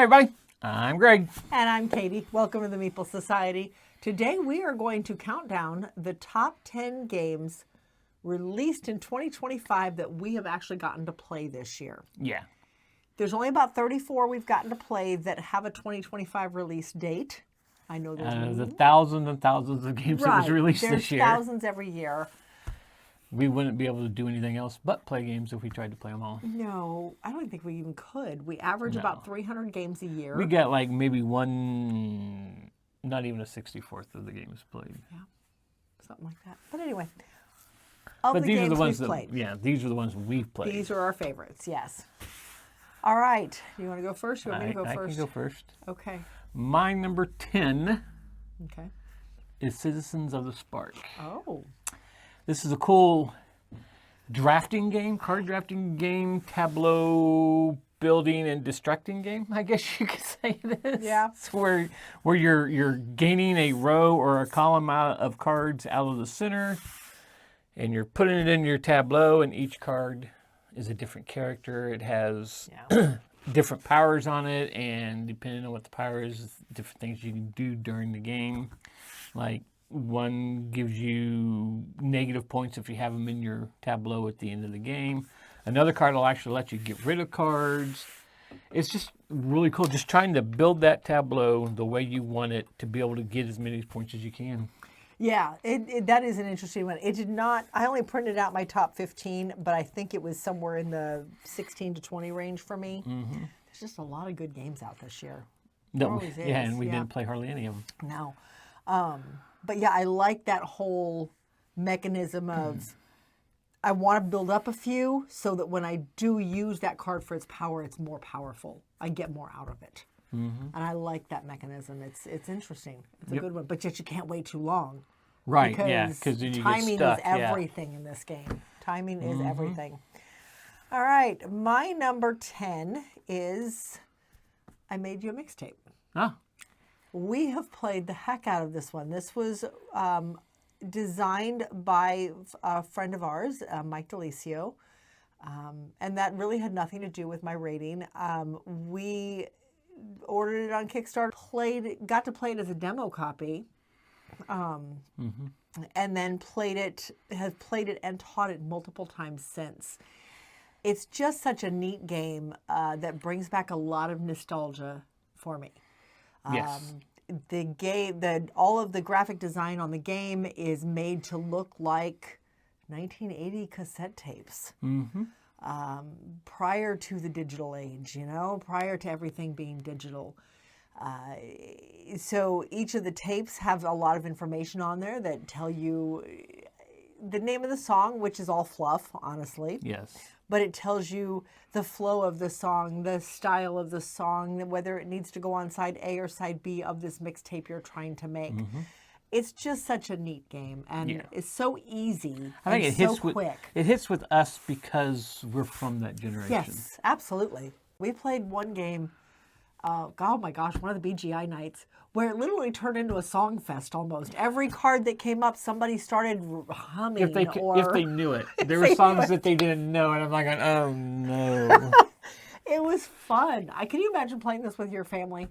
Hey everybody, I'm Greg. And I'm Katy. Welcome to the Meeple Society. Today we are going to count down the top 10 games released in 2025 that we have actually gotten to play this year. Yeah. There's only about 34 we've gotten to play that have a 2025 release date. I know there's The thousands and thousands of games that was released this year. There's thousands every year. We wouldn't be able to do anything else but play games if we tried to play them all. No, I don't think we even could. We average about 300 games a year. We got like maybe one, not even a 64th of the games played. Yeah, something like that. But anyway, These are the ones we've played. Yeah, these are the ones we've played. These are our favorites, yes. All right. You want to go first? You want me to go first? I can go first. Okay. My number 10 is Citizens of the Spark. Oh. This is a cool drafting game, card drafting game, tableau building and destructing game, I guess you could say it is. Yeah. It's where you're gaining a row or a column out of cards out of the center, and you're putting it in your tableau, and each card is a different character. It has different powers on it, and depending on what the power is, different things you can do during the game. Like, one gives you negative points if you have them in your tableau at the end of the game. Another card will actually let you get rid of cards. It's just really cool, just trying to build that tableau the way you want it to be able to get as many points as you can. Yeah, that is an interesting one. It did not, I only printed out my top 15, but I think it was somewhere in the 16 to 20 range for me. Mm-hmm. There's just a lot of good games out this year. And we didn't play hardly any of them. No. But yeah, I like that whole mechanism of I want to build up a few so that when I do use that card for its power, it's more powerful. I get more out of it. Mm-hmm. And I like that mechanism. It's interesting. It's a good one. But yet you can't wait too long. Right, because then you timing get stuck. is everything in this game. Timing is everything. All right. My number 10 is I Made You a Mixtape. Oh. We have played the heck out of this one. This was designed by a friend of ours, Mike DeLisio, and that really had nothing to do with my rating. We ordered it on Kickstarter, got to play it as a demo copy, and then have played it and taught it multiple times since. It's just such a neat game that brings back a lot of nostalgia for me. Yes. The game, all of the graphic design on the game is made to look like 1980 cassette tapes. Mm-hmm. Prior to the digital age, prior to everything being digital. So each of the tapes have a lot of information on there that tell you the name of the song, which is all fluff, honestly. Yes. But it tells you the flow of the song, the style of the song, whether it needs to go on side A or side B of this mixtape you're trying to make. Mm-hmm. It's just such a neat game, and it's so easy. I think it hits so quick. It hits with us because we're from that generation. Yes, absolutely. We played one game. Oh my gosh, one of the BGI nights where it literally turned into a song fest almost. Every card that came up, somebody started humming. If they knew it. There were songs that they didn't know, and I'm like, oh no. It was fun. Can you imagine playing this with your family?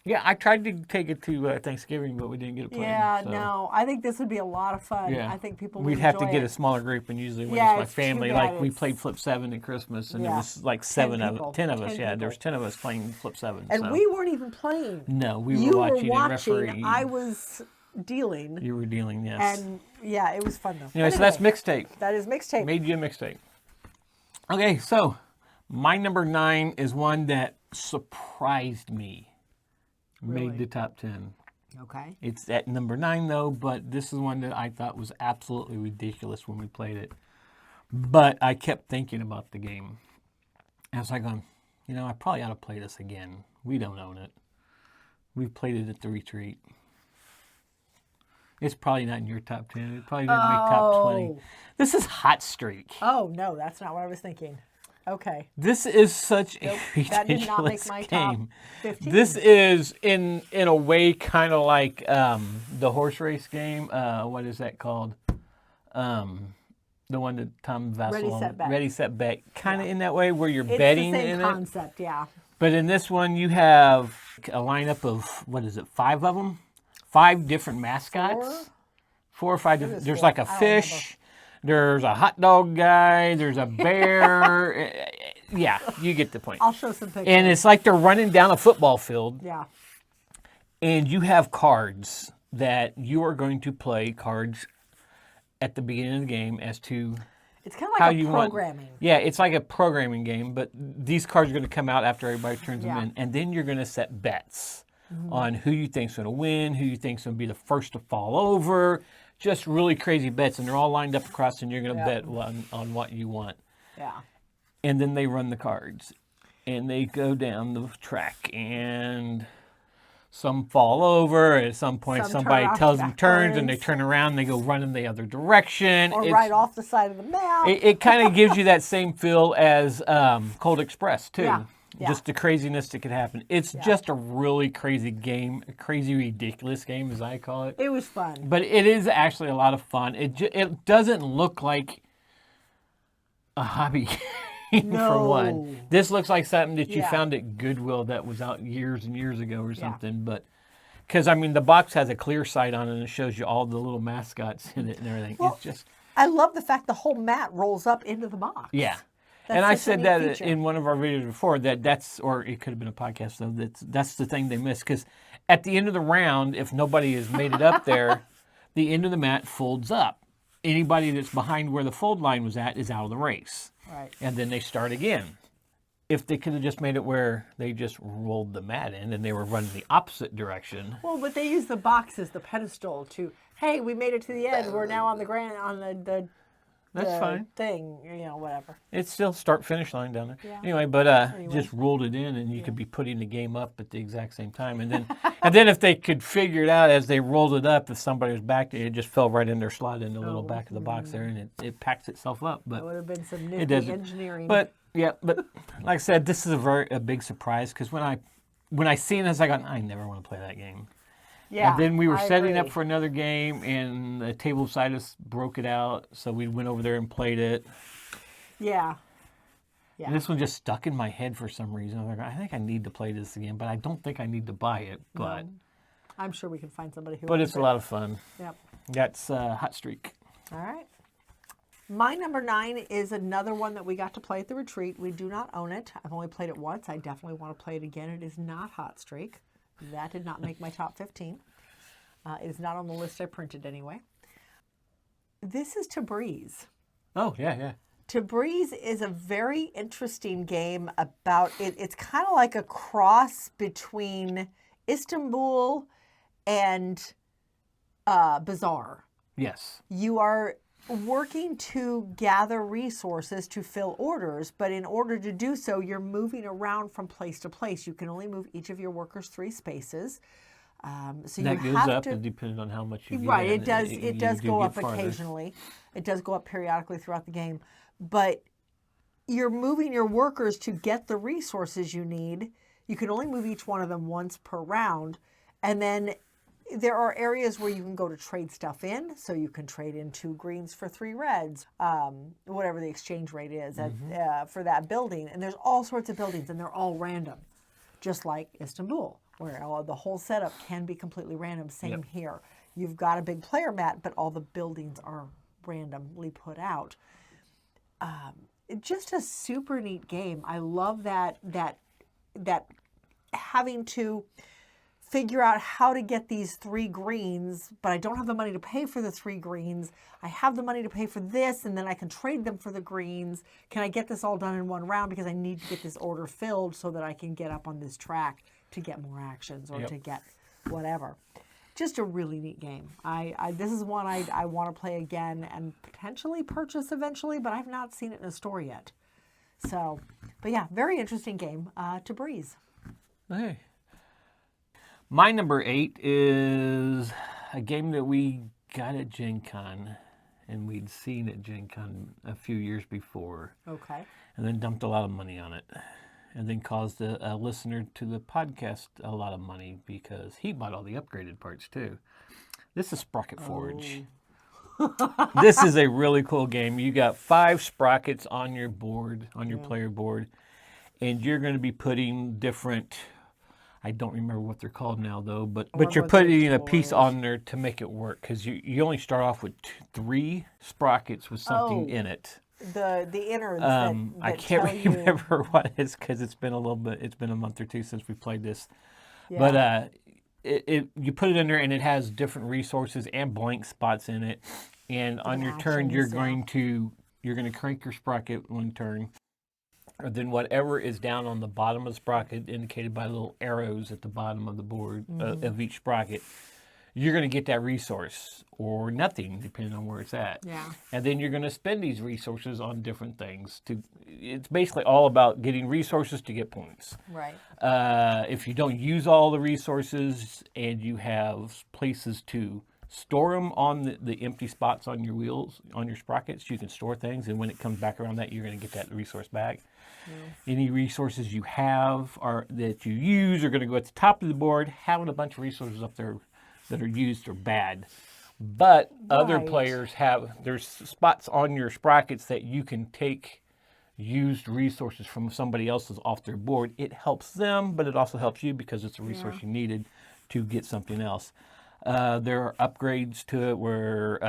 Yeah, I tried to take it to Thanksgiving, but we didn't get to play. Yeah, no. I think this would be a lot of fun. Yeah. I think people would We'd have to get a smaller group, and usually when it's my family, like we played Flip 7 at Christmas, and it was like 10 of us. Yeah, there was 10 of us playing Flip 7. And we weren't even playing. No, we were watching and refereeing. I was dealing. You were dealing, yes. And yeah, it was fun though. Anyway, so that's mixtape. That is mixtape. Made You a Mixtape. Okay, so my number 9 is one that surprised me. Really? Made the top 10. Okay. It's at number 9 though, but this is one that I thought was absolutely ridiculous when we played it. But I kept thinking about the game. I was like, I probably ought to play this again. We don't own it. We've played it at the retreat. It's probably not in your top 10. It probably didn't make top 20. This is Hot Streak. Oh, no, that's not what I was thinking. Okay. This is such a ridiculous that did not make my game. Top 15. This is, in a way, kind of like the horse race game. What is that called? The one that Tom Vassell Ready, Set, Bet. Ready, Set, Bet. Kind of in that way where you're betting in it. It's the same concept, yeah. But in this one, you have a lineup of, what is it, 5 of them? 5 different mascots. 4 or 5 different. There's 4. like a I don't fish. There's a hot dog guy. There's a bear. Yeah, you get the point. I'll show some pictures. And it's like they're running down a football field. Yeah. And you have cards that you are going to play cards at the beginning of the game as to It's kind of how like you a want. programming. Yeah, it's like a programming game, but these cards are going to come out after everybody turns them Yeah. in. And then you're going to set bets on who you think's going to win, who you think's going to be the first to fall over. Just really crazy bets, and they're all lined up across, and you're going to bet on what you want. Yeah. And then they run the cards, and they go down the track, and some fall over. At some point, Some turn somebody off tells them turns, and they backwards. turn around, and they go running the other direction. Or It's- right off the side of the map. It kind of gives you that same feel as Cold Express, too. Yeah, yeah. Just the craziness that could happen. It's just a really crazy game, a crazy, ridiculous game, as I call it. It was fun. But it is actually a lot of fun. It doesn't look like a hobby game, for one. No. This looks like something that you Yeah. found at Goodwill that was out years and years ago or something. But because, I mean, the box has a clear sight on it, and it shows you all the little mascots in it and everything. Well, It's just... I love the fact the whole mat rolls up into the box. Yeah. That's And I such a said neat that feature. in one of our videos before, that's, or it could have been a podcast, though, that's the thing they missed. Because at the end of the round, if nobody has made it up there, the end of the mat folds up. Anybody that's behind where the fold line was at is out of the race. Right. And then they start again. If they could have just made it where they just rolled the mat in and they were running the opposite direction. Well, but they use the box as the pedestal to, hey, we made it to the end. We're now on the That's fine. thing, whatever. It's still start-finish line down there. Yeah. Anyway, but just rolled it in, and you could be putting the game up at the exact same time. And then if they could figure it out as they rolled it up, if somebody was back there, it just fell right in their slot in the little back of the box there, and it packs itself up. But That would have been some it nifty doesn't. engineering. But like I said, this is a big surprise because when I seen this, I got, I never want to play that game. yeah, And then we were I setting up agree. for another game, and the table beside us broke it out, so we went over there and played it. Yeah. Yeah. And this one just stuck in my head for some reason. I was like, I think I need to play this again, but I don't think I need to buy it. But I'm sure we can find somebody who but wants it's a it. lot of fun. Yep. That's Hot Streak. All right. My number 9 is another one that we got to play at the retreat. We do not own it. I've only played it once. I definitely want to play it again. It is not Hot Streak. That did not make my top 15. It is not on the list I printed anyway. This is Tabriz. Oh, yeah. Tabriz is a very interesting game about it. It's kind of like a cross between Istanbul and Bazaar. Yes. You are working to gather resources to fill orders, but in order to do so, you're moving around from place to place. You can only move each of your workers 3 spaces. So That you goes have up to, and depending on how much you get right, in, it does. you It does do go get up farther. occasionally. It does go up periodically throughout the game, but you're moving your workers to get the resources you need. You can only move each one of them once per round, and then there are areas where you can go to trade stuff in. So you can trade in 2 greens for 3 reds, whatever the exchange rate is for that building. And there's all sorts of buildings, and they're all random, just like Istanbul, where the whole setup can be completely random. Same here. You've got a big player mat, but all the buildings are randomly put out. Just a super neat game. I love that having to figure out how to get these 3 greens, but I don't have the money to pay for the 3 greens. I have the money to pay for this, and then I can trade them for the greens. Can I get this all done in one round because I need to get this order filled so that I can get up on this track to get more actions or to get whatever. Just a really neat game. This is one I want to play again and potentially purchase eventually, but I've not seen it in a store yet. So, but yeah, very interesting game to breeze. Hey. My number 8 is a game that we got at Gen Con, and we'd seen at Gen Con a few years before, Okay. and then dumped a lot of money on it, and then caused a listener to the podcast a lot of money because he bought all the upgraded parts too. This is Sprocket Forge. This is a really cool game. You got 5 sprockets on your board, on your player board, and you're going to be putting different. I don't remember what they're called now, though, but Or you're was it putting a piece explorers? on there to make it work because you only start off with 3 sprockets with something Oh, in it. the innards that I that can't tell you. remember what it is because it's been a little bit. It's been a month or 2 since we played this. Yeah. But you put it in there and it has different resources and blank spots in it. And on your turn, actions, you're going to crank your sprocket one turn. Or then whatever is down on the bottom of the sprocket, indicated by little arrows at the bottom of the board of each sprocket, you're going to get that resource or nothing, depending on where it's at. Yeah. And then you're going to spend these resources on different things. It's basically all about getting resources to get points. Right. If you don't use all the resources and you have places to store them on the empty spots on your wheels, on your sprockets, you can store things. And when it comes back around that, you're going to get that resource back. Any resources you have that you use are going to go at the top of the board. Having a bunch of resources up there that are used are bad. But other Right. players there's spots on your sprockets that you can take used resources from somebody else's off their board. It helps them, but it also helps you because it's a resource you needed to get something else. There are upgrades to it where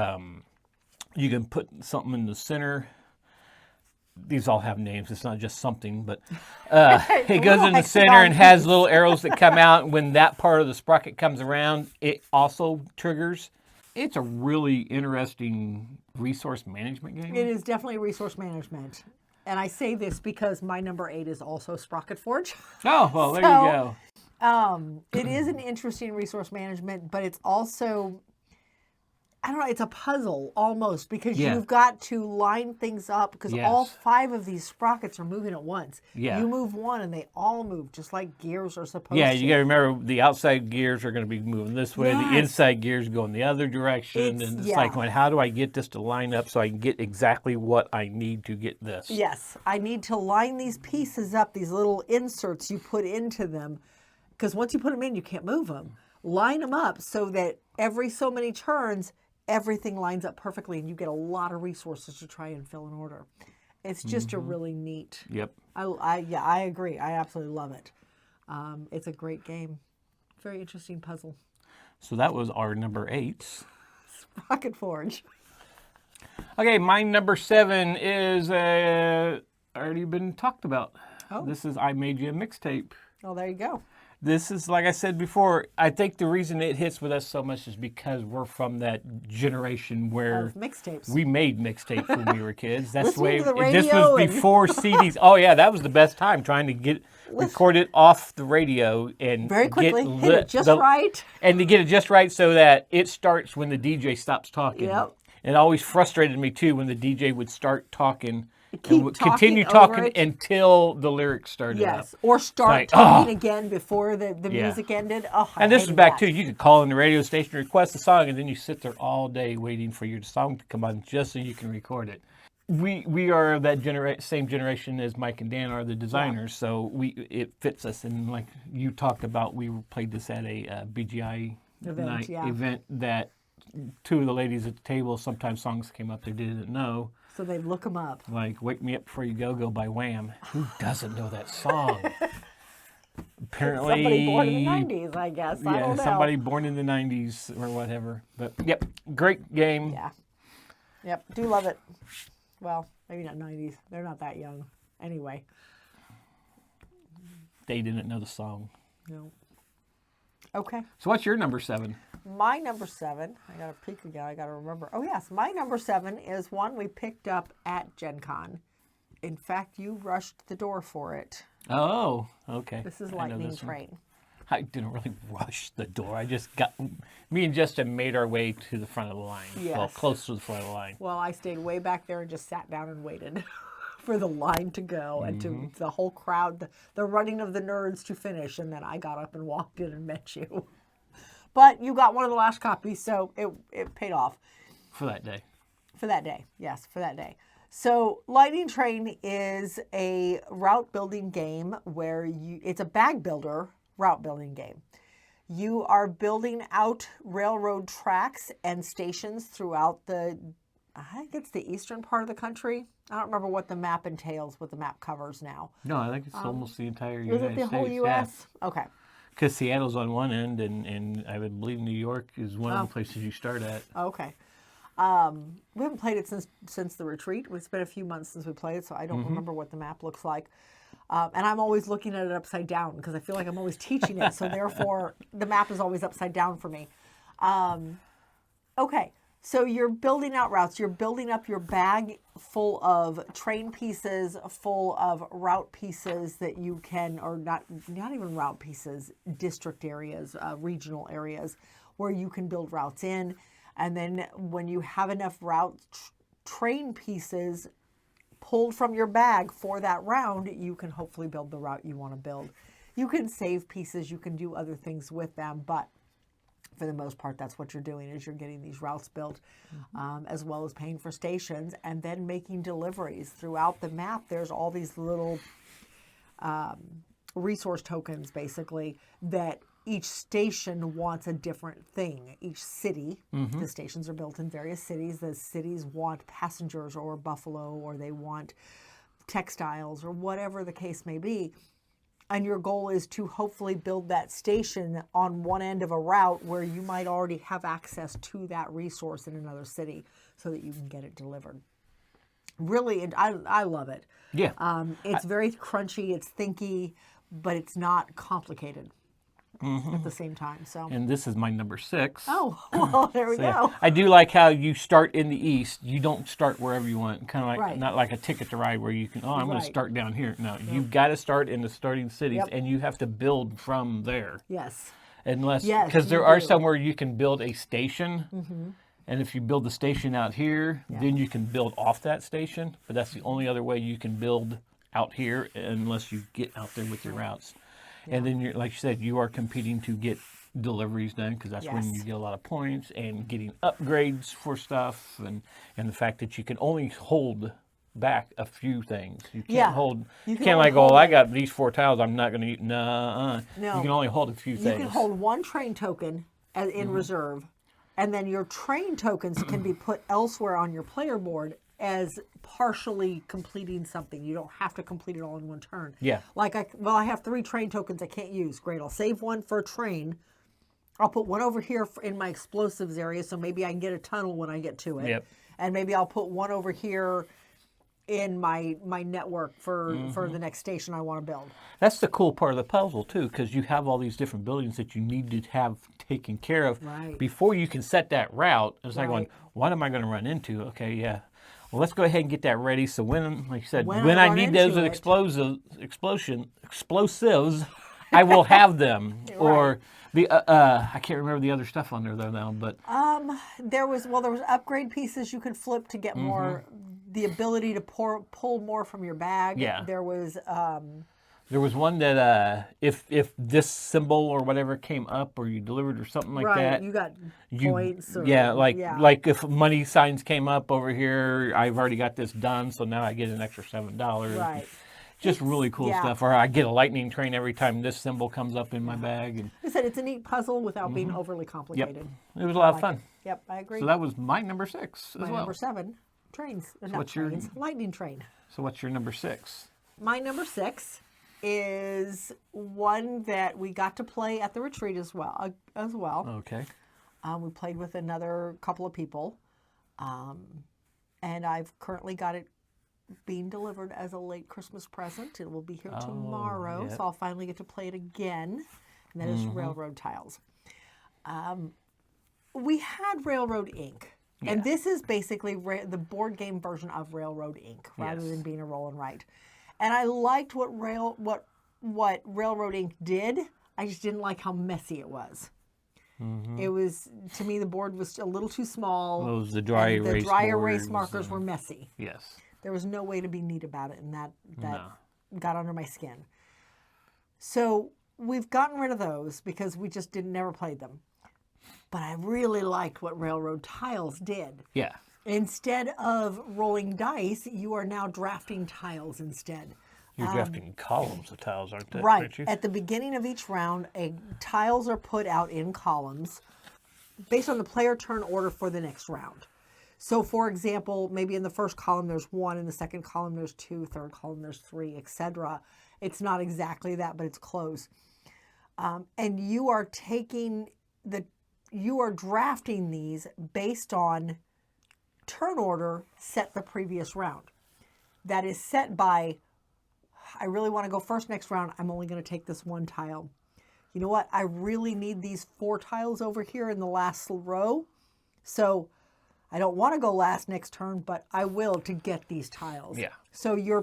you can put something in the center. These all have names. It's not just something, but it goes in the center and has little arrows that come out. And when that part of the sprocket comes around, it also triggers. It's a really interesting resource management game. It is definitely resource management. And I say this because my number 8 is also Sprocket Forge. Oh, well, there you go. It is an interesting resource management, but it's also, I don't know, it's a puzzle almost because Yeah. you've got to line things up because all Yes. 5 of these sprockets are moving at once. Yeah. You move one and they all move just like gears are supposed Yeah, to. you got to remember the outside gears are going to be moving this way. The Yes. inside gears go in the other direction. And it's like, well, how do I get this to line up so I can get exactly what I need to get this? Yes, I need to line these pieces up, these little inserts you put into them, because once you put them in, you can't move them. Line them up so that every so many turns, everything lines up perfectly and you get a lot of resources to try and fill in order. It's just a really neat. Yep. I agree. I absolutely love it. It's a great game. Very interesting puzzle. So that was our number 8. Rocket Forge. Okay, my number 7 is already been talked about. Oh. This is I Made You a Mixtape. Oh, there you go. This is, like I said before, I think the reason it hits with us so much is because we're from that generation where Of mixtapes. we made mixtapes when we were kids. That's the way. Listening to the This radio was and- before CDs. Oh yeah, that was the best time trying to record it off the radio and Very quickly, get hit it just right. and to get it just right so that it starts when the DJ stops talking. Yep. It always frustrated me too when the DJ would start talking Keep and would talking continue over talking it. until the lyrics started up. Yes, or start like, talking again before the Yeah. music ended. Oh, I And this is hated back that. too. You could call in the radio station, request a song, and then you sit there all day waiting for your song to come on just so you can record it. We are that same generation as Mike and Dan are the designers, so it fits us. And like you talked about, we played this at a BGI Event, yeah. event that 2 of the ladies at the table, sometimes songs came up they didn't know. So they look them up. Like "Wake Me Up Before You Go" by Wham. Who doesn't know that song? Apparently, Somebody born in the 90s, I guess. I yeah, don't know. somebody born in the 90s or whatever. But yep, great game. Yeah. Yep, do love it. Well, maybe not 90s. They're not that young. Anyway. They didn't know the song. No. Okay. So what's your number 7? My number 7, I got to peek again. I got to remember. Oh, yes. My number 7 is one we picked up at Gen Con. In fact, you rushed the door for it. Oh, okay. This is I know Lightning this one. Train. I didn't really rush the door. I just me and Justin made our way to the front of the line. Well, Yes. close to the front of the line. Well, I stayed way back there and just sat down and waited for the line to go and to the whole crowd, the running of the nerds to finish. And then I got up and walked in and met you. But you got one of the last copies, so it paid off. For that day. For that day, yes, for that day. So Lightning Train is a route building game where it's a bag builder route building game. You are building out railroad tracks and stations throughout the I think it's the eastern part of the country. I don't remember what the map entails, what the map covers now. No, I think it's almost the entire Is United it the States. whole U.S.? Okay. Because Seattle's on one end, and I would believe New York is one of the places you start at. Okay. We haven't played it since the retreat. It's been a few months since we played, so I don't remember what the map looks like. And I'm always looking at it upside down because I feel like I'm always teaching it. So therefore, the map is always upside down for me. Okay. So you're building out routes. You're building up your bag full of train pieces, full of route pieces that you can, or not even route pieces, district areas, regional areas where you can build routes in. And then when you have enough route train pieces pulled from your bag for that round, you can hopefully build the route you want to build. You can save pieces, you can do other things with them, but for the most part, that's what you're doing is you're getting these routes built, as well as paying for stations and then making deliveries. Throughout the map, there's all these little resource tokens, basically, that each station wants a different thing. Each city, the stations are built in various cities. The cities want passengers or buffalo, or they want textiles, or whatever the case may be. And your goal is to hopefully build that station on one end of a route where you might already have access to that resource in another city so that you can get it delivered. Really, I love it. Yeah. It's very crunchy, it's thinky, but it's not complicated at the same time. So. And this is my number 6. Oh, well, there we go. Yeah. I do like how you start in the east. You don't start wherever you want. Kind of like, Right. not like a ticket to ride where you can, I'm going Right. to start down here. No, you've got to start in the starting cities, Yep. and you have to build from there. Yes. Unless, Yes, because there you are do. some where you can build a station, and if you build the station out here, then you can build off that station. But that's the only other way you can build out here, unless you get out there with your routes. And then, you're, like you said, you are competing to get deliveries done, because that's when Yes. you get a lot of points, and getting upgrades for stuff, and the fact that you can only hold back a few things. You can't Yeah. hold. You You can can't only like, oh, hold I it. got these 4 tiles. I'm not going to eat. No. No. You can only hold a few You things. can hold one train token in reserve, and then your train tokens can be put elsewhere on your player board as partially completing something. You don't have to complete it all in one turn. Yeah. Like, I have 3 train tokens I can't use. Great, I'll save one for a train. I'll put one over here in my explosives area, so maybe I can get a tunnel when I get to it. Yep. And maybe I'll put one over here in my network for the next station I want to build. That's the cool part of the puzzle, too, because you have all these different buildings that you need to have taken care of Right. before you can set that route. It's like going, Right. what am I going to run into? Okay, yeah. Well, let's go ahead and get that ready. So when, like you said, When when I I run need those into explosives, I will have them. Right. Or the I can't remember the other stuff on there though now, but There was upgrade pieces you could flip to get more, the ability to pull more from your bag. Yeah. There was there was one that if this symbol or whatever came up, or you delivered or something like that, you got you- points. Or, like if money signs came up over here, I've already got this done, so now I get an extra $7. Right. Just really cool yeah. stuff. Or I get a lightning train every time this symbol comes up in my bag. And I said it's a neat puzzle without being overly complicated. it was a lot of like fun. it. Yep, I agree. So that was my number 6 as My well. number 7, trains. Not what's your- trains, lightning train. So what's your number 6? My number 6 is one that we got to play at the retreat as well. Okay. We played with another couple of people, and I've currently got it being delivered as a late Christmas present. It will be here tomorrow, yep. so I'll finally get to play it again, and that is Railroad Tiles. We had Railroad Inc., and this is basically the board game version of Railroad Inc., rather Yes. than being a roll and write. And I liked what Railroad Inc. did. I just didn't like how messy it was. It was, to me, the board was a little too small. Those the dry and erase the dry erase boards markers were messy. Yes. There was no way to be neat about it, and that No. got under my skin. So we've gotten rid of those because we just never played them. But I really liked what Railroad Tiles did. Yeah. Instead of rolling dice, you are now drafting tiles instead. You're drafting columns of tiles, aren't they? Right. Aren't you? At the beginning of each round, tiles are put out in columns based on the player turn order for the next round. So, for example, maybe in the first column there's 1, in the second column there's 2, third column there's 3, etc. It's not exactly that, but it's close. And you are drafting these based on turn order set the previous round. That is set by, I really want to go first next round. I'm only going to take this 1 tile. You know what? I really need these 4 tiles over here in the last row. So I don't want to go last next turn, but I will to get these tiles. Yeah. So you're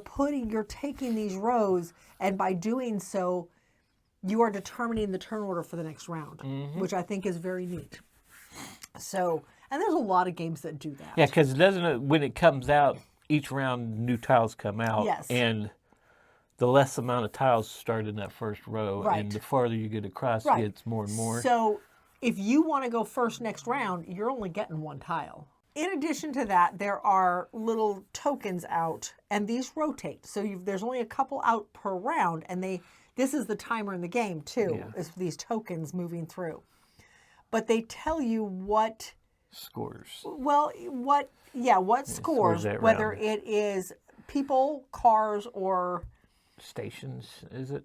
taking these rows, and by doing so, you are determining the turn order for the next round, which I think is very neat. So, and there's a lot of games that do that. Yeah, because when it comes out, each round new tiles come out. Yes. And the less amount of tiles start in that first row, Right. and the farther you get across, Right. it gets more and more. So if you want to go first next round, you're only getting 1 tile. In addition to that, there are little tokens out, and these rotate. So there's only a couple out per round, and this is the timer in the game too, is these tokens moving through. But they tell you what scores. Well, what scores, whether round. it is people, cars, or Stations, is it?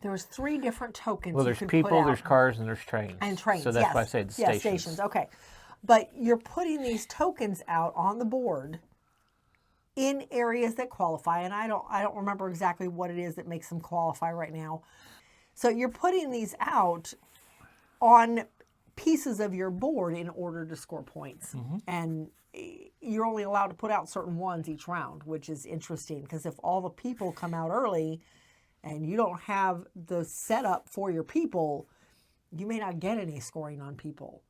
there was 3 different tokens. Well, you there's could people, put out. there's cars, and there's trains. And trains, So that's yes. why I said Yeah, stations. stations, okay. But you're putting these tokens out on the board in areas that qualify, and I don't remember exactly what it is that makes them qualify right now. So you're putting these out on pieces of your board in order to score points. And you're only allowed to put out certain ones each round, which is interesting, because if all the people come out early and you don't have the setup for your people, you may not get any scoring on people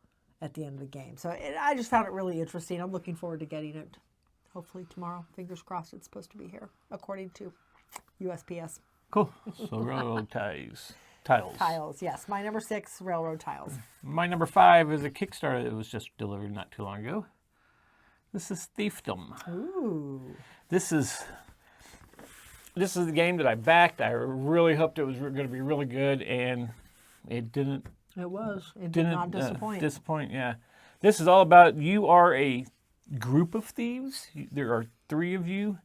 at the end of the game. So I just found it really interesting. I'm looking forward to getting it. Hopefully tomorrow. Fingers crossed it's supposed to be here, according to USPS. Cool. So railroad tiles. Tiles, yes. My number 6, railroad tiles. My number 5 is a Kickstarter that was just delivered not too long ago. This is Thiefdom. Ooh. This is the game that I backed. I really hoped it was going to be really good, and it didn't. It was. It did not disappoint. Yeah. This is all about, you are a group of thieves. There are 3 of you,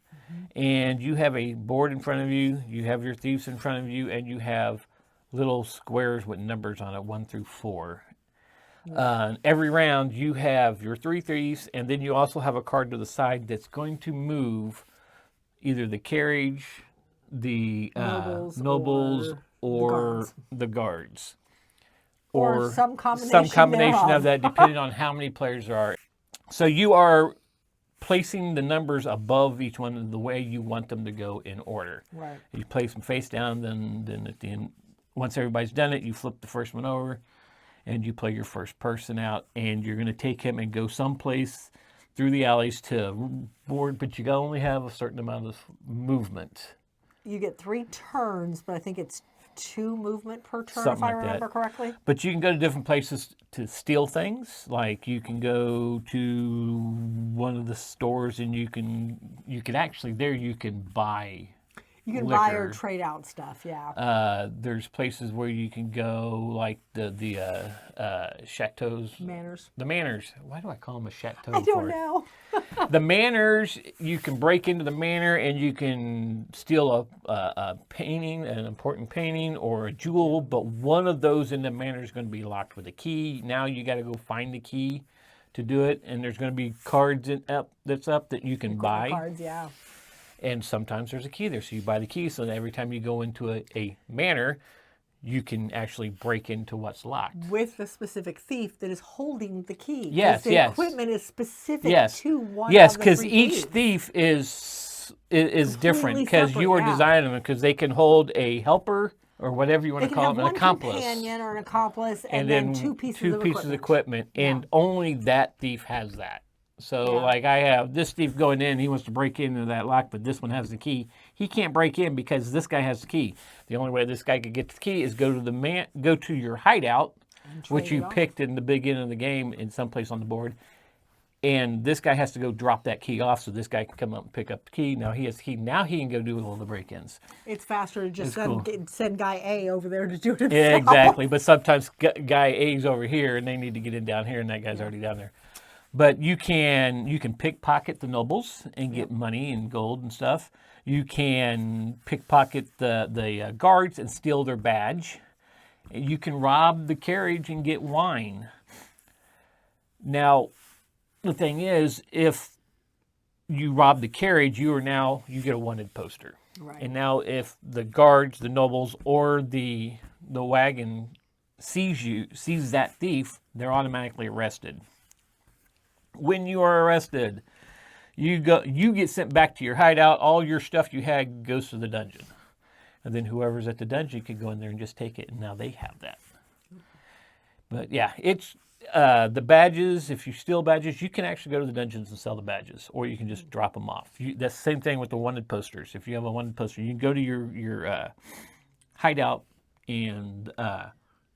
and you have a board in front of you. You have your thieves in front of you, and you have little squares with numbers on it, 1 through 4. Every round, you have your 3 thieves, and then you also have a card to the side that's going to move either the carriage, the nobles, or the guards. Or some combination of thereof. that, depending on how many players there are. So you are placing the numbers above each one the way you want them to go in order. Right. You place them face down, then at the end, once everybody's done it, you flip the first one over, and you play your first person out, and you're going to take him and go someplace through the alleys to board, but you only have a certain amount of movement. You get 3 turns, but I think it's 2 movement per turn, Something if I like remember that. correctly. But you can go to different places to steal things. Like you can go to one of the stores, and you can actually there you can buy. You can liquor. buy or trade out stuff, yeah. There's places where you can go, like the chateaus. Manors. The manors. Why do I call them a chateau? I don't know. The manors, you can break into the manor and you can steal a painting, an important painting, or a jewel, but one of those in the manor is going to be locked with a key. Now you got to go find the key to do it, and there's going to be cards that's up that you can buy. Cards, yeah. And sometimes there's a key there, so you buy the key, so that every time you go into a manor, you can actually break into what's locked. With the specific thief that is holding the key. Yes, the yes. equipment is specific to one Yes, of the because 3 each thieves. thief is different, because separate, you are yeah. designing them, because they can hold a helper, or whatever you want They to can call have them, an one accomplice. companion or an accomplice, and then 2 pieces of equipment. And only that thief has that. So, Yeah. like, I have this thief going in, he wants to break into that lock, but this one has the key. He can't break in because this guy has the key. The only way this guy could get the key is go to your hideout, which you picked in the beginning of the game in someplace on the board. And this guy has to go drop that key off, so this guy can come up and pick up the key. Now he has the key. Now he can go do all the break-ins. It's faster to just It's cool. send guy A over there to do it himself. Yeah, exactly. But sometimes guy A's over here, and they need to get in down here, and that guy's already down there. But you can pickpocket the nobles and get money and gold and stuff. You can pickpocket the guards and steal their badge. You can rob the carriage and get wine. Now, the thing is, if you rob the carriage, you get a wanted poster. Right. And now, if the guards, the nobles, or the wagon sees that thief, they're automatically arrested. When you are arrested, you get sent back to your hideout. All your stuff you had goes to the dungeon, and then whoever's at the dungeon can go in there and just take it, and now they have that. But yeah, it's the badges. If you steal badges, you can actually go to the dungeons and sell the badges, or you can just drop them off. That's the same thing with the wanted posters. If you have a wanted poster, you can go to your hideout and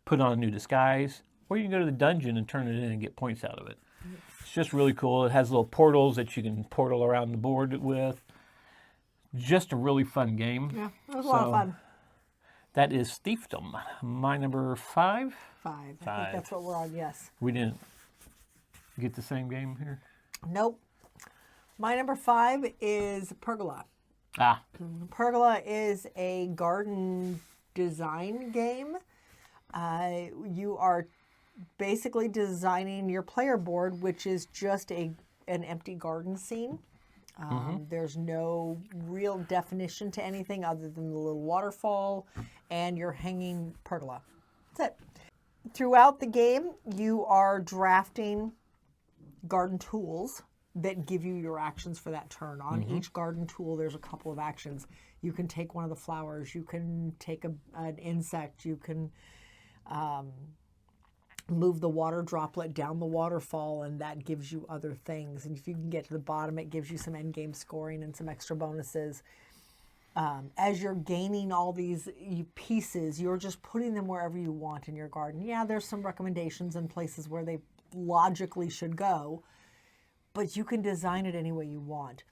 put on a new disguise, or you can go to the dungeon and turn it in and get points out of it. It's just really cool. It has little portals that you can portal around the board with. Just a really fun game. Yeah, it was a lot of fun. That is Thiefdom. My number 5? 5. I think that's what we're on, yes. We didn't get the same game here? Nope. My number 5 is Pergola. Ah. Pergola is a garden design game. You are basically designing your player board, which is just an empty garden scene. There's no real definition to anything other than the little waterfall and your hanging pergola. That's it. Throughout the game, you are drafting garden tools that give you your actions for that turn. On each garden tool, there's a couple of actions. You can take one of the flowers. You can take an insect. You can move the water droplet down the waterfall, and that gives you other things. And if you can get to the bottom, it gives you some end game scoring and some extra bonuses. As you're gaining all these pieces, you're just putting them wherever you want in your garden. Yeah, there's some recommendations and places where they logically should go, but you can design it any way you want.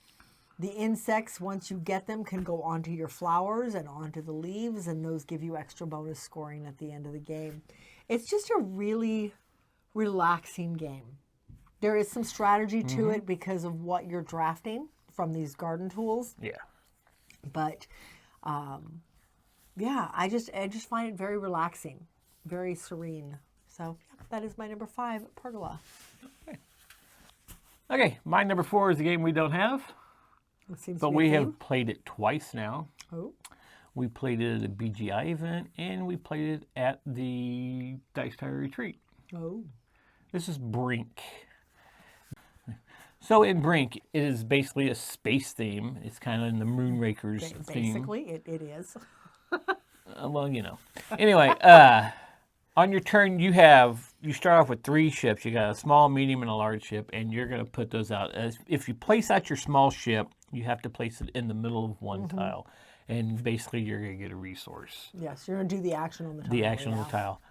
The insects, once you get them, can go onto your flowers and onto the leaves, and those give you extra bonus scoring at the end of the game. It's just a really relaxing game. There is some strategy to it because of what you're drafting from these garden tools. Yeah. But, yeah, I just find it very relaxing, very serene. So yeah, that is my number 5, Pergola. Okay, my number 4 is a game we don't have, but we have played it twice now. Oh. We played it at a BGI event, and we played it at the Dice Tower Retreat. Oh. This is Brink. So in Brink, it is basically a space theme. It's kind of in the Moonrakers theme. Basically, it is. Well, you know. Anyway, on your turn, you start off with 3 ships. You got a small, medium, and a large ship, and you're going to put those out. If you place out your small ship, you have to place it in the middle of one tile. And basically, you're going to get a resource. Yes, you're going to do the action on the tile. The action on the tile.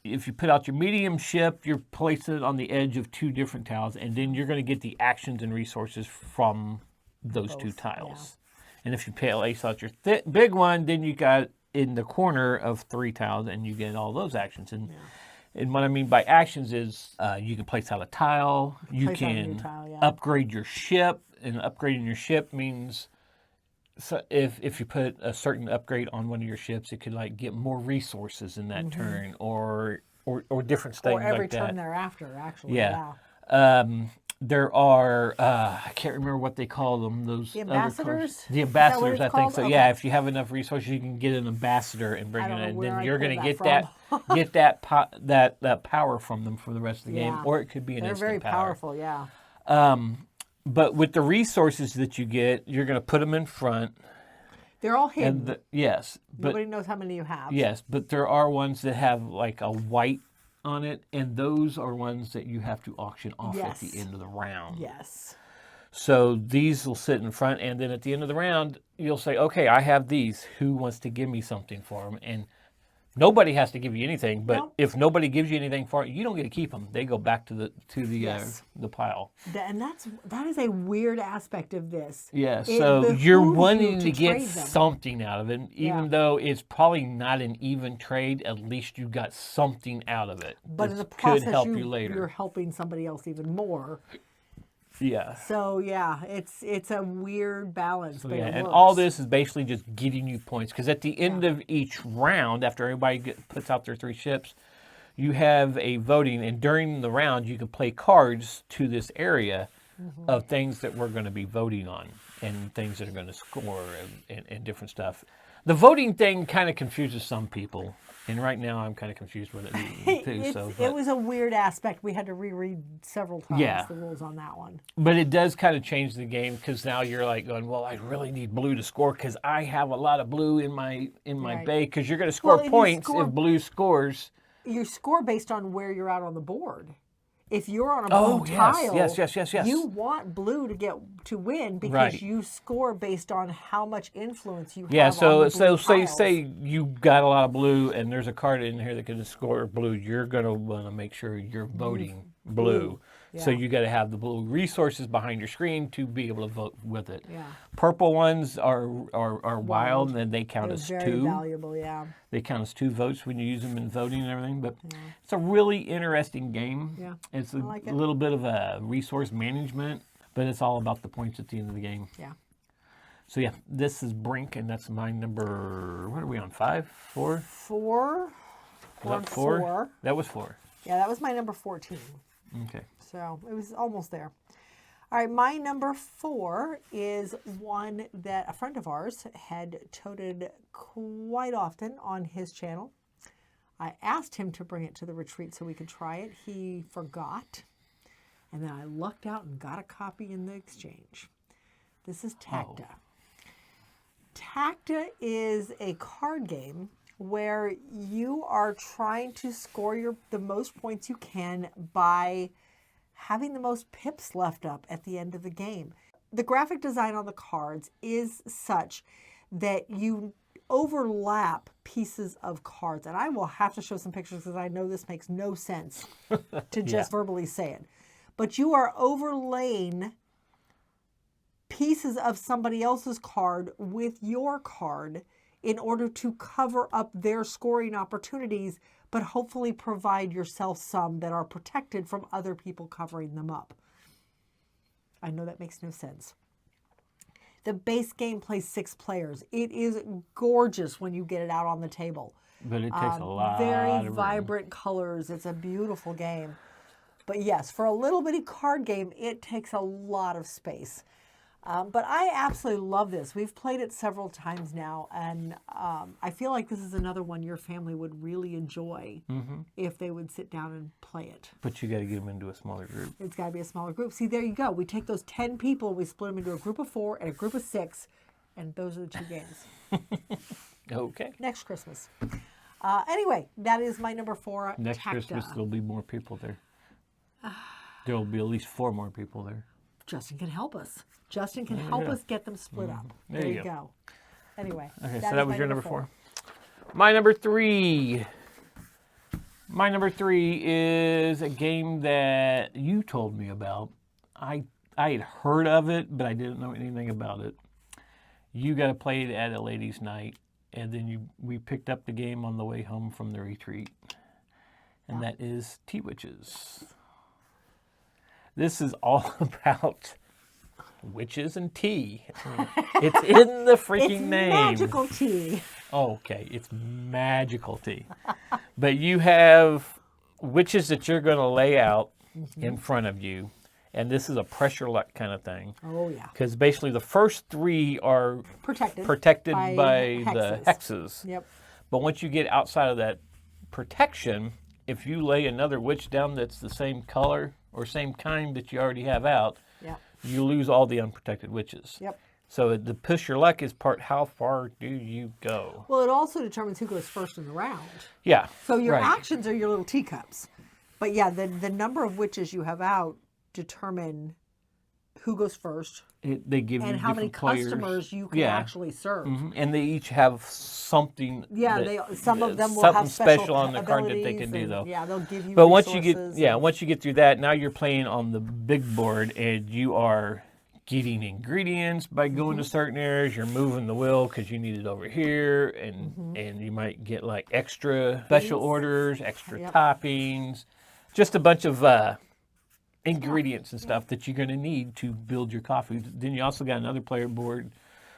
If you put out your medium ship, you're placing it on the edge of 2 different tiles, and then you're going to get the actions and resources from those 2 tiles. Yeah. And if you place out your big one, then you got in the corner of 3 tiles, and you get all those actions. And what I mean by actions is you can place out a tile, you can upgrade your ship, and upgrading your ship means... So if you put a certain upgrade on one of your ships, it could like get more resources in that turn, or different things like that. Or every turn thereafter, actually. Yeah. There are I can't remember what they call them. Those the ambassadors. The ambassadors, I think called? so. Okay. Yeah. If you have enough resources, you can get an ambassador and bring it in. And then you're going to get that power from them for the rest of the game, or it could be an instant power. They're very powerful. Yeah. But with the resources that you get, you're going to put them in front. They're all hidden. Yes. Nobody knows how many you have. Yes, but there are ones that have like a white on it, and those are ones that you have to auction off at the end of the round. Yes. So these will sit in front, and then at the end of the round, you'll say, okay, I have these. Who wants to give me something for them? And Nobody has to give you anything, but Nope. if nobody gives you anything for it, you don't get to keep them. They go back to the Yes. the pile. And that is a weird aspect of this. Yeah, It so you're behooves wanting you to get trade them. something out of it, even Yeah. though it's probably not an even trade. At least you got something out of it. But in the This process, could help you later. you're helping somebody else even more. Yeah. So yeah, it's a weird balance. But Yeah, it and works. all this is basically just getting you points because at the end of each round, after everybody puts out their 3 ships, you have a voting, and during the round, you can play cards to this area of things that we're going to be voting on and things that are going to score and different stuff. The voting thing kind of confuses some people, and right now I'm kind of confused with it too. It was a weird aspect. We had to reread several times Yeah. the rules on that one. But it does kind of change the game because now you're like going, well, I really need blue to score because I have a lot of blue in my Right. bay because you're going to score Well, if you points score- if blue scores. You score based on where you're at on the board. If you're on a Oh, blue yes, tile, yes. you want blue to win because Right. you score based on how much influence you Yeah, have so on the blue say tiles. you got a lot of blue and there's a card in here that can score blue. You're gonna want to make sure you're voting blue. So Yeah. you got to have the blue resources behind your screen to be able to vote with it. Yeah. Purple ones are wild, and then they count They're as very 2. valuable, yeah. They count as 2 votes when you use them in voting and everything. But it's a really interesting game. Yeah, It's a like it. little bit of a resource management, but it's all about the points at the end of the game. Yeah. So yeah, this is Brink, and that's my number. What are we on? 5, 4? 4. Was On that 4? 4. That was 4. Yeah, that was my number 14. Okay. So it was almost there. All right, my number 4 is one that a friend of ours had toted quite often on his channel. I asked him to bring it to the retreat so we could try it. He forgot. And then I lucked out and got a copy in the exchange. This is Tacta. Tacta is a card game where you are trying to score the most points you can by having the most pips left up at the end of the game. The graphic design on the cards is such that you overlap pieces of cards. And I will have to show some pictures because I know this makes no sense to just verbally say it. But you are overlaying pieces of somebody else's card with your card in order to cover up their scoring opportunities, but hopefully provide yourself some that are protected from other people covering them up. I know that makes no sense. The base game plays 6 players. It is gorgeous when you get it out on the table. But it takes a lot Very of room. vibrant colors. It's a beautiful game. But yes, for a little bitty card game, it takes a lot of space. But I absolutely love this. We've played it several times now, and I feel like this is another one your family would really enjoy if they would sit down and play it. But you got to get them into a smaller group. It's got to be a smaller group. See, there you go. We take those 10 people, we split them into a group of 4 and a group of 6, and those are the 2 games. Okay. Next Christmas. Anyway, that is my number 4. Next Tacta. Christmas, there'll be more people there. There'll be at least 4 more people there. Justin can help us. Justin can help us get them split up. There There you you go. Anyway. Okay, that so that is was my your number 4. My number 3. My number 3 is a game that you told me about. I had heard of it, but I didn't know anything about it. You got to play it at a ladies' night, and then we picked up the game on the way home from the retreat, and that is Tea Witches. This is all about witches and tea. It's in the freaking It's name. magical tea. Okay, it's magical tea. But you have witches that you're going to lay out in front of you. And this is a pressure luck kind of thing. Oh, yeah. Because basically the first 3 are Protected by the hexes. Yep. But once you get outside of that protection, if you lay another witch down that's the same color or same kind that you already have out, Yep. you lose all the unprotected witches. Yep. So the push your luck is part how far do you go? Well, it also determines who goes first in the round. Yeah. So your right. actions are your little teacups. But yeah, the number of witches you have out determine who goes first, They give you and how many different players. customers you can actually serve. And they each have something. Yeah, some of them will something have special on the card that they can do, and, though. Yeah, they'll give you. But resources once you get through that, now you're playing on the big board, and you are getting ingredients by going to certain areas. You're moving the wheel because you need it over here, and you might get like extra special orders, extra toppings, just a bunch of ingredients and stuff that you're going to need to build your coffee. Then you also got another player board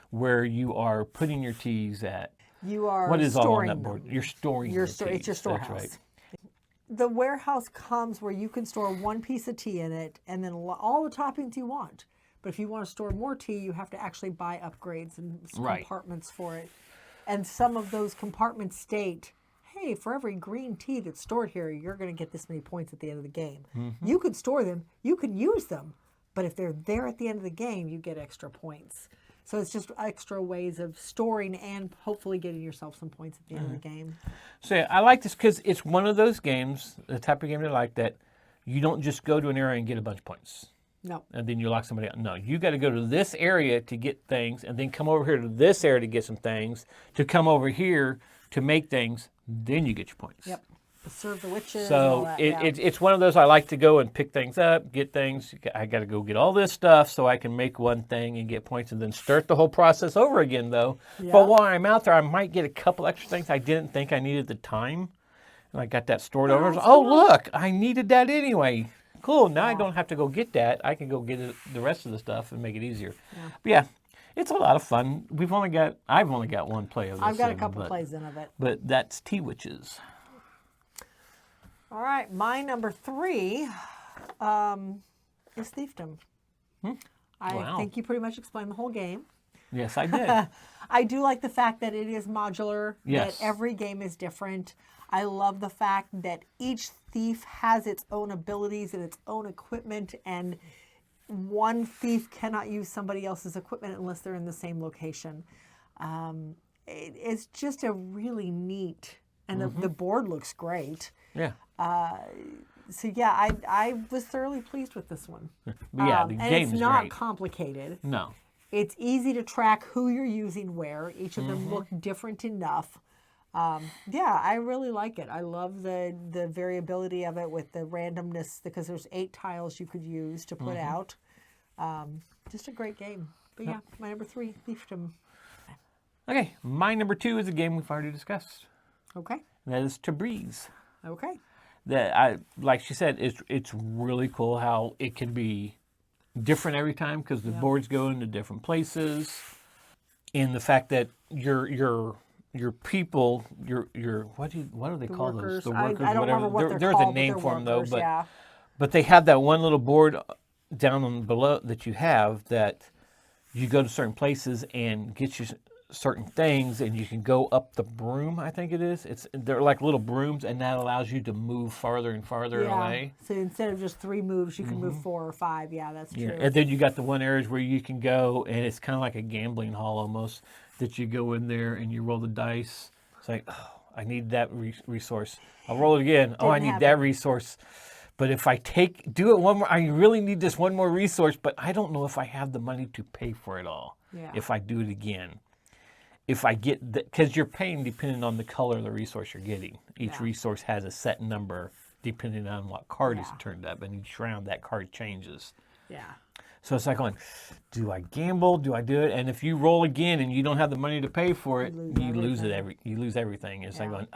where you are putting your teas at. You are what is all on that them. board? You're storing your teas. It's your storehouse. That's right. The warehouse comes where you can store one piece of tea in it and then all the toppings you want. But if you want to store more tea, you have to actually buy upgrades and compartments for it. And some of those compartments state, hey, for every green tea that's stored here, you're going to get this many points at the end of the game. You could store them, you can use them, but if they're there at the end of the game, you get extra points. So it's just extra ways of storing and hopefully getting yourself some points at the end of the game. So yeah, I like this because it's one of those games, the type of game I like, that you don't just go to an area and get a bunch of points. No. And then you lock somebody out. No, you got to go to this area to get things, and then come over here to this area to get some things, to come over here to make things, then you get your points. Yep. Serve the witches. So and all that, it's one of those I like to go and pick things up, get things. I got to go get all this stuff so I can make one thing and get points, and then start the whole process over again, though. Yeah. But while I'm out there, I might get a couple extra things I didn't think I needed at the time, and I got that stored over. Oh, look, I needed that anyway. Cool. Now I don't have to go get that. I can go get the rest of the stuff and make it easier. Yeah. But yeah, it's a lot of fun. I've only got one play of this. I've got a couple plays in of it. But that's Tea Witches. All right, my number 3 is Thiefdom. I think you pretty much explained the whole game. Yes, I did. I do like the fact that it is modular, yes. that every game is different. I love the fact that each thief has its own abilities and its own equipment, and one thief cannot use somebody else's equipment unless they're in the same location. It's just a really neat, and the board looks great. Yeah. So yeah, I was thoroughly pleased with this one. Yeah, the and game's it's not great. Complicated. No. It's easy to track who you're using where. Each of them look different enough. Yeah, I really like it. I love the variability of it with the randomness, because there's 8 tiles you could use to put out. Just a great game. But yeah, my number 3, Thiefdom. Okay, my number 2 is a game we've already discussed. Okay. And that is Tabriz. Okay. Like she said, it's really cool how it can be different every time, because the boards go into different places, and the fact that your people, your what do they call workers. those? The workers, I don't whatever. remember what they're There's called, a name but for them though, workers, but they have that one little board down on below that you have, that you go to certain places and get you certain things, and you can go up the broom, I think it is. They're like little brooms, and that allows you to move farther and farther away. So instead of just 3 moves, you can move 4 or 5. Yeah, that's true. And then you got the one areas where you can go, and it's kind of like a gambling hall almost, that you go in there and you roll the dice. It's like, oh, I need that resource. I'll roll it again. I need that resource. But if I do it one more, I really need this one more resource, but I don't know if I have the money to pay for it all. Yeah. If I do it again. If I get, because you're paying depending on the color of the resource you're getting. Each resource has a set number depending on what card is turned up, and each round that card changes. Yeah. So it's like going, do I gamble? Do I do it? And if you roll again and you don't have the money to pay for it, you lose it. You lose everything. It's like going,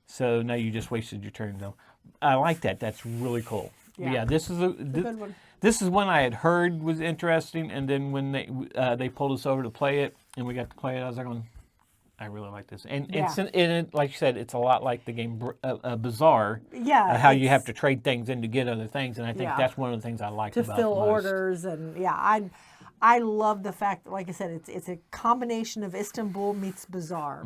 So now you just wasted your turn. Though, I like that. That's really cool. Yeah, this is a good one. This is one I had heard was interesting, and then when they pulled us over to play it, and we got to play it, I was like, I really like this. And it, like you said, it's a lot like the game Bazaar. Yeah. How you have to trade things in to get other things, and I think that's one of the things I like about it. To fill orders, and I love the fact that, like I said, it's a combination of Istanbul meets Bazaar.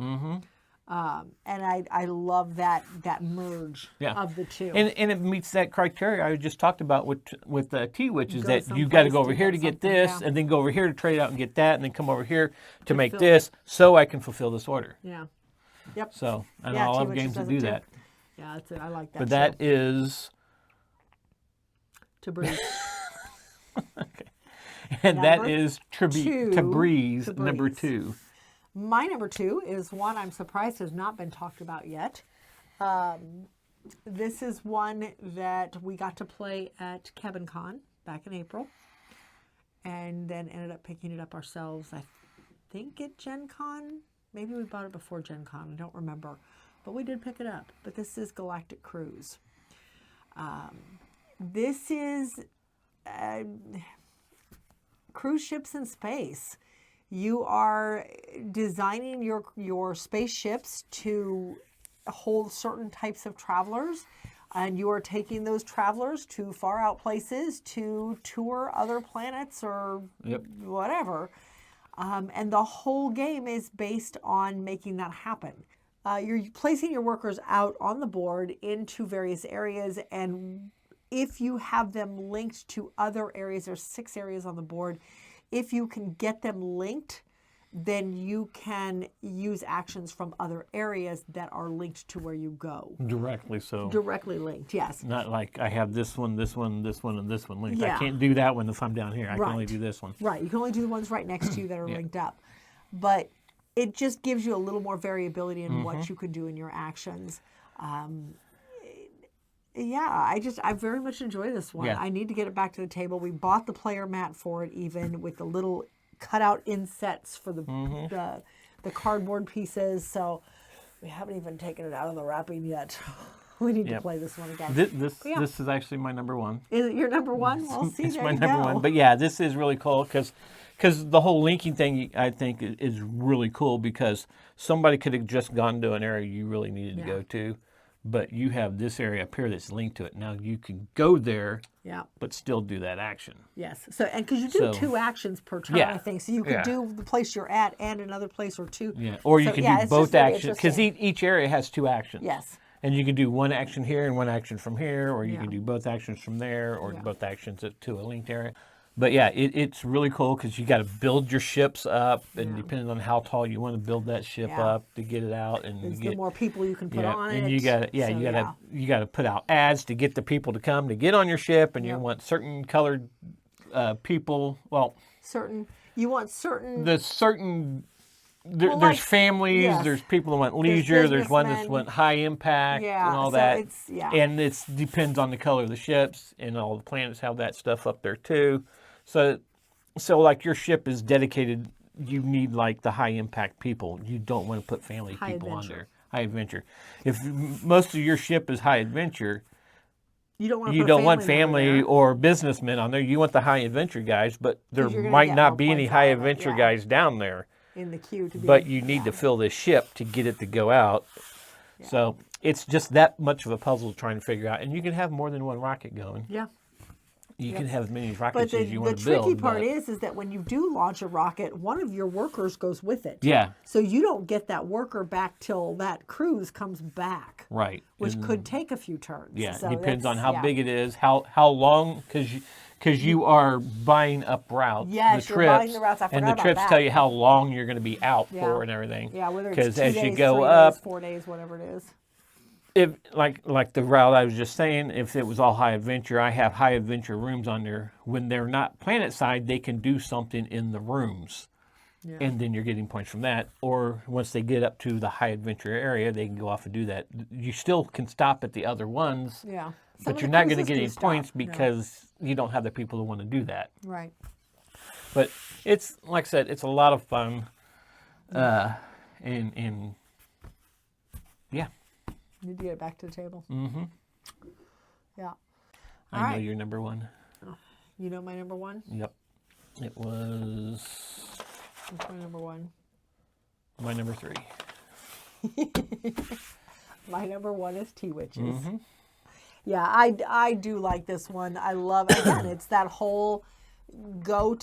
And I love that merge of the two. And it meets that criteria I just talked about with Tea Witch, is that you got to go over here to get this, and then go over here to trade out and get that, and then come over here to make this, so I can fulfill this order. Yeah. Yep. So, and I love games that do that. Yeah, that's it. I like that. But that is Tabriz. And that Number is two, Tabriz, number Tabriz. 2. My number 2 is one I'm surprised has not been talked about yet. This is one that we got to play at KevinCon back in April, and then ended up picking it up ourselves, I think at Gen Con. Maybe we bought it before Gen Con, I don't remember. But we did pick it up. But this is Galactic Cruise. This is cruise ships in space. You are designing your spaceships to hold certain types of travelers, and you are taking those travelers to far out places to tour other planets or whatever. And the whole game is based on making that happen. You're placing your workers out on the board into various areas, and if you have them linked to other areas, there's 6 areas on the board. If you can get them linked, then you can use actions from other areas that are linked to where you go. Directly so. Directly linked, yes. Not like I have this one, this one, this one, and this one linked. Yeah. I can't do that one if I'm down here. I can only do this one. Right, you can only do the ones right next to you that are linked up. But it just gives you a little more variability in what you can do in your actions. I very much enjoy this one. Yeah. I need to get it back to the table. We bought the player mat for it, even with the little cutout insets for the cardboard pieces. So we haven't even taken it out of the wrapping yet. We need to play this one again. This is actually my number 1. Is it your number 1? Well, see, It's there my you number go. 1. But yeah, this is really cool because the whole linking thing, I think, is really cool because somebody could have just gone to an area you really needed to go to, but you have this area up here that's linked to it. Now you can go there, but still do that action. Yes. So, and because you do 2 actions per turn, I think, so you could do the place you're at and another place or 2. Yeah. Or you can do both actions because each area has 2 actions. Yes. And you can do one action here and one action from here, or you can do both actions from there, or both actions to a linked area. But yeah, it's really cool because you got to build your ships up, and depending on how tall you want to build that ship up to get it out, and the more people you can put on it. and you got to put out ads to get the people to come to get on your ship, and you want certain colored people. Well, you want certain. There's families, there's people that want leisure, there's one that want high impact and all that. And it depends on the color of the ships, and all the planets have that stuff up there too. So like your ship is dedicated, you need like the high impact people. You don't want to put family people on there. High adventure. If most of your ship is high adventure, you don't want family or businessmen on there. You want the high adventure guys, but there might not be any high adventure guys down there. In the queue to be, but you need to fill this ship to get it to go out. So it's just that much of a puzzle trying to figure out. And you can have more than one rocket going. Yeah. You can have as many rockets as you want to build. The tricky part is that when you do launch a rocket, one of your workers goes with it. Yeah. So you don't get that worker back till that cruise comes back. Right. Which could take a few turns. Yeah. So it depends on how big it is, how long, because you are buying up routes. Yes, you're buying the routes. I forgot and the about trips that. tell you how long you're going to be out for and everything. Yeah, whether it's 2 as days, you go 3 up, days, 4 days, whatever it is. If like the route I was just saying, if it was all high adventure, I have high adventure rooms on there. When they're not planet side, they can do something in the rooms. Yeah. And then you're getting points from that. Or once they get up to the high adventure area, they can go off and do that. You still can stop at the other ones. Yeah. But you're not going to get any points because you don't have the people who want to do that. Right. But it's, like I said, it's a lot of fun. And yeah. Need to get it back to the table. Mm-hmm. Yeah. I know your number 1. You know my number 1? Yep. It was... What's my number 1? My number 3. My number 1 is Tea Witches. Mm-hmm. Yeah, I do like this one. I love, again, it's that whole go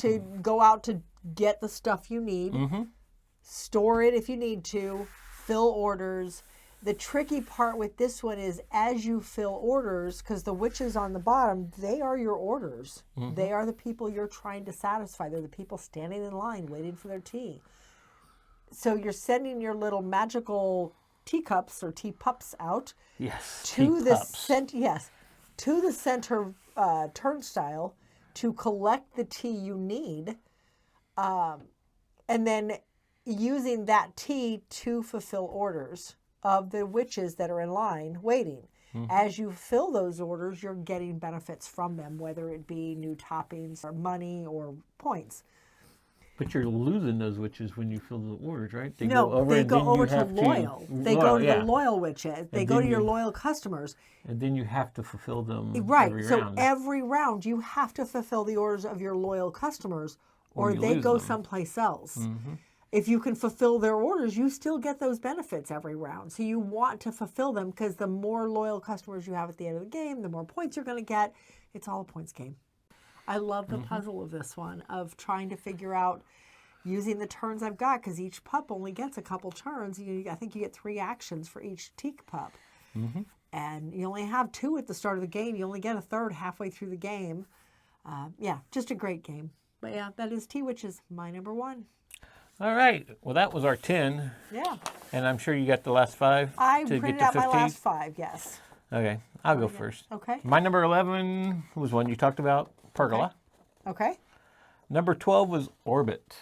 out to get the stuff you need, store it if you need to, fill orders. The tricky part with this one is as you fill orders, because the witches on the bottom, they are your orders. They are the people you're trying to satisfy. They're the people standing in line waiting for their tea. So you're sending your little magical teacups or teapups out to the center turnstile to collect the tea you need, and then using that tea to fulfill orders of the witches that are in line waiting. As you fill those orders, you're getting benefits from them, whether it be new toppings or money or points. But you're losing those witches when you fill the orders, right? They No, go over they and go then over you to have loyal. They loyal, go to yeah. the loyal witches. They And go to then your you- loyal customers. And then you have to fulfill them Right. every So round. every round you have to fulfill the orders of your loyal customers or you they lose go them. someplace else. If you can fulfill their orders, you still get those benefits every round. So you want to fulfill them because the more loyal customers you have at the end of the game, the more points you're going to get. It's all a points game. I love the puzzle of this one, of trying to figure out using the turns I've got, because each pup only gets a couple turns. I think you get 3 actions for each teak pup. And you only have 2 at the start of the game. You only get a third halfway through the game. Yeah, just a great game. But yeah, that is Tea Witches, my number 1. All right. Well, that was our 10. Yeah. And I'm sure you got the last 5 I to printed get out to my 15. last 5, yes. Okay. I'll go first. Okay. My number 11 was one you talked about, Pergola. Okay. Number 12 was Orbit.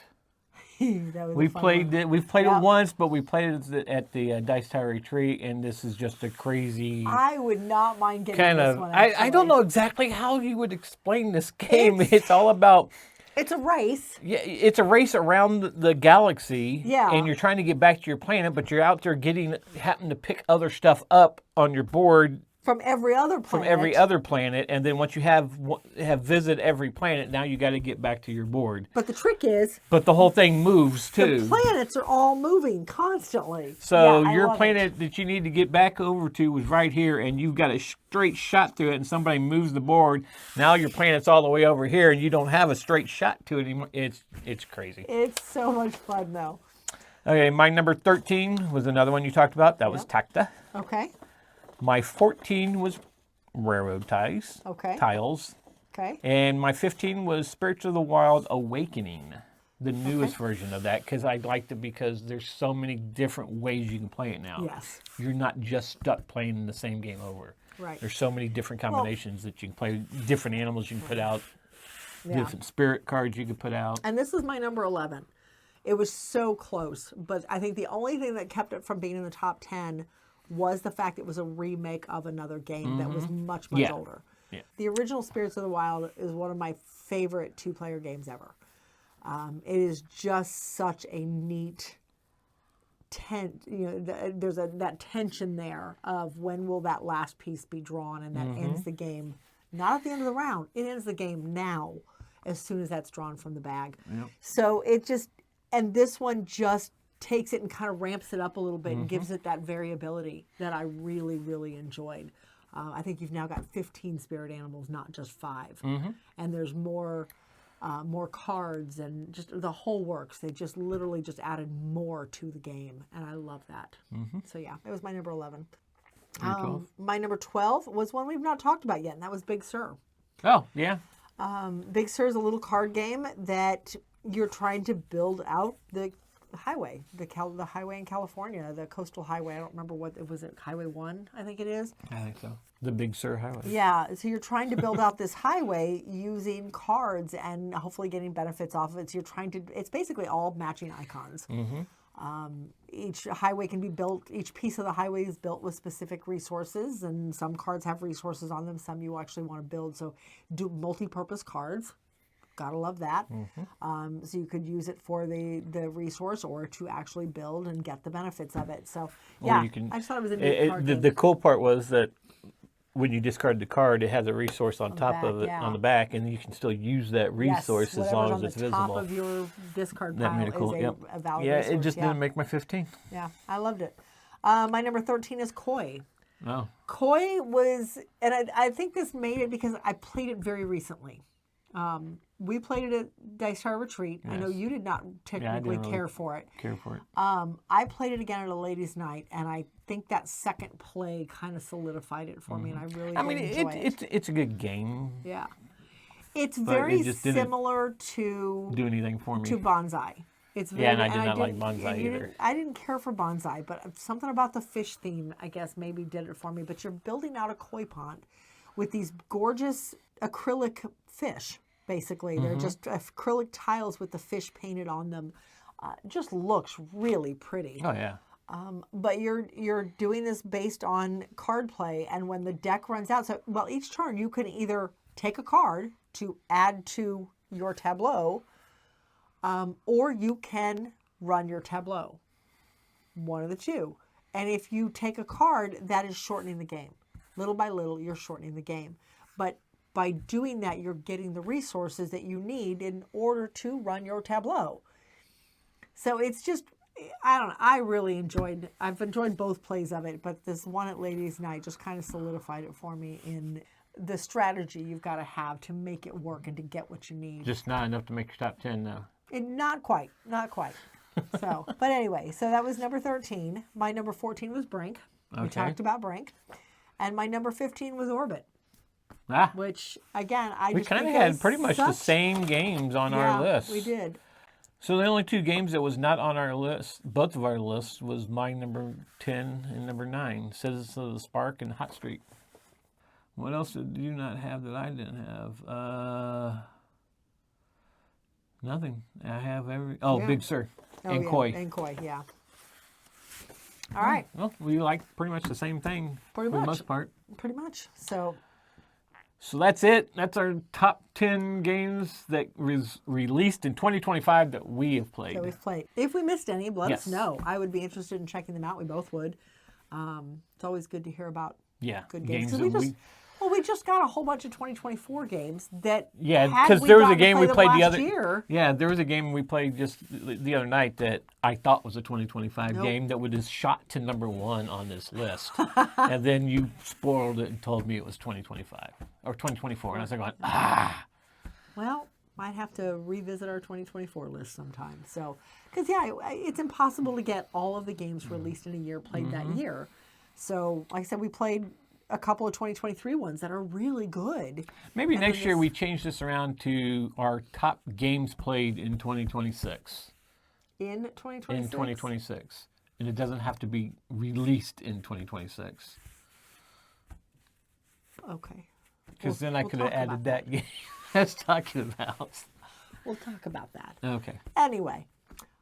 That was We a fun played one. it. We've played Yeah. it once, but we played it at the Dice Tower Retreat, and this is just a crazy I would not mind getting kind this of. one. I Actually. don't know exactly how you would explain this game. It's all about. It's a race. Yeah, it's a race around the galaxy. Yeah. And you're trying to get back to your planet, but you're out there happen to pick other stuff up on your board From every other planet. from every other planet, and then once you have visited every planet, now you got to get back to your board. But the trick is, But the whole thing moves too. the planets are all moving constantly. So Yeah, I your love it. planet that you need to get back over to was right here, and you've got a straight shot through it, and somebody moves the board. Now your planet's all the way over here, and you don't have a straight shot to it anymore. It's crazy. It's so much fun, though. Okay, my number 13 was another one you talked about. That was Tacta. Okay. My 14 was Railroad Ties. Okay. Tiles. Okay. And my 15 was Spirits of the Wild Awakening, the newest version of that, because I liked it because there's so many different ways you can play it now. Yes. You're not just stuck playing the same game over. Right. There's so many different combinations that you can play, different animals you can put out, Yeah. different spirit cards you can put out. And this is my number 11. It was so close, but I think the only thing that kept it from being in the top 10 was the fact it was a remake of another game that was much, much Yeah. older. Yeah. The original Spirits of the Wild is one of my favorite 2-player games ever. It is just such a neat there's that tension there of when will that last piece be drawn, and that ends the game. Not at the end of the round. It ends the game now, as soon as that's drawn from the bag. Yep. So it just, and this one just takes it and kind of ramps it up a little bit and gives it that variability that I really, really enjoyed. I think you've now got 15 spirit animals, not just 5. And there's more cards and just the whole works. They just literally just added more to the game, and I love that. So yeah, it was my number 11. My number 12 was one we've not talked about yet, and that was Big Sur. Oh, yeah. Big Sur is a little card game that you're trying to build out the highway, the highway in California, the coastal highway. I don't remember what it was. It Highway 1, I think it is. I think so. The Big Sur Highway. Yeah, so you're trying to build out this highway using cards and hopefully getting benefits off of it. So you're trying to, it's basically all matching icons. Each highway can be built, each piece of the highway is built with specific resources, and some cards have resources on them, some you actually want to build. So do multi-purpose cards. Gotta love that. So you could use it for the resource or to actually build and get the benefits of it. So yeah, I just thought it was a neat card game. The cool part was that when you discard the card, it has a resource on top back, of it, yeah. on the back, and you can still use that resource as long as it's on the top visible. of your discard That pile made it cool. is Yep. a valid Yeah, resource. it just didn't make my 15. Yeah, I loved it. My number 13 is Koi. Oh. Koi was, and I think this made it because I played it very recently. We played it at Dice Tower Retreat. I know Yes. you did not technically didn't really care for it. Care for it. I played it again at a ladies' night, and I think that second play kind of solidified it for me, and I really did enjoy it. It's a good game. Yeah. It's But very it just didn't similar to Do anything for me. Bonsai. It's very, Yeah, and I did not like didn't- Bonsai and you either. didn't- I didn't care for Bonsai, but something about the fish theme, I guess, maybe did it for me. But you're building out a koi pond with these gorgeous acrylic fish, basically. They're just acrylic tiles with the fish painted on them. Just looks really pretty. Oh, yeah. But you're doing this based on card play, and when the deck runs out, so well, each turn you can either take a card to add to your tableau, or you can run your tableau. One of the two. And if you take a card, that is shortening the game. Little by little, you're shortening the game. But by doing that, you're getting the resources that you need in order to run your tableau. So it's just, I don't know, I've enjoyed both plays of it, but this one at Ladies' Night just kind of solidified it for me in the strategy you've got to have to make it work and to get what you need. Just not enough to make your top 10 now. Not quite. So, but anyway, so that was number 13. My number 14 was Brink. We talked about Brink. And my number 15 was Orbit. Which, again, we kind of had pretty much the same games on our list. We did. So the only two games that was not on our list, both of our lists, was my number 10 and number 9, Citizens of the Spark and Hot Streak. What else did you not have that I didn't have? Nothing. I have Big Sur and Koi. And Koi, yeah. All right. Well, we like pretty much the same thing for the most part. Pretty much. So that's it. That's our top 10 games that was released in 2025 that we have played. That we've played. If we missed any, let us know. I would be interested in checking them out. We both would. It's always good to hear about good games. We just got a whole bunch of 2024 games that because there was a game we played the other year. Yeah, there was a game we played just the other night that I thought was a 2025 game that was shot to number 1 on this list. And then you spoiled it and told me it was 2025 or 2024. And I was like going, Well, might have to revisit our 2024 list sometime. So, because it's impossible to get all of the games released in a year played that year. So, like I said, we played a couple of 2023 ones that are really good. Maybe next year we change this around to our top games played in 2026. In 2026? In 2026. And it doesn't have to be released in 2026. Okay. Because then I could have added that game I was talking about. We'll talk about that. Okay. Anyway.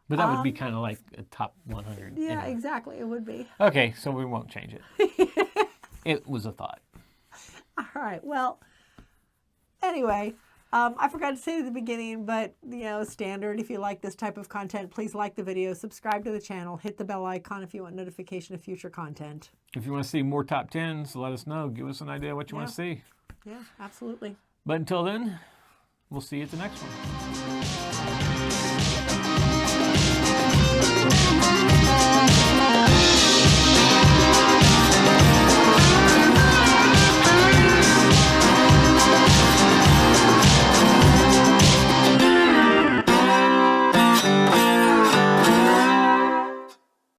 But that would be kind of like a top 100. Yeah, exactly. It would be. Okay, so we won't change it. It was a thought. All right. Well, anyway, I forgot to say at the beginning, but, standard, if you like this type of content, please like the video, subscribe to the channel, hit the bell icon if you want notification of future content. If you want to see more top 10s, let us know. Give us an idea what you want to see. Yeah, absolutely. But until then, we'll see you at the next one.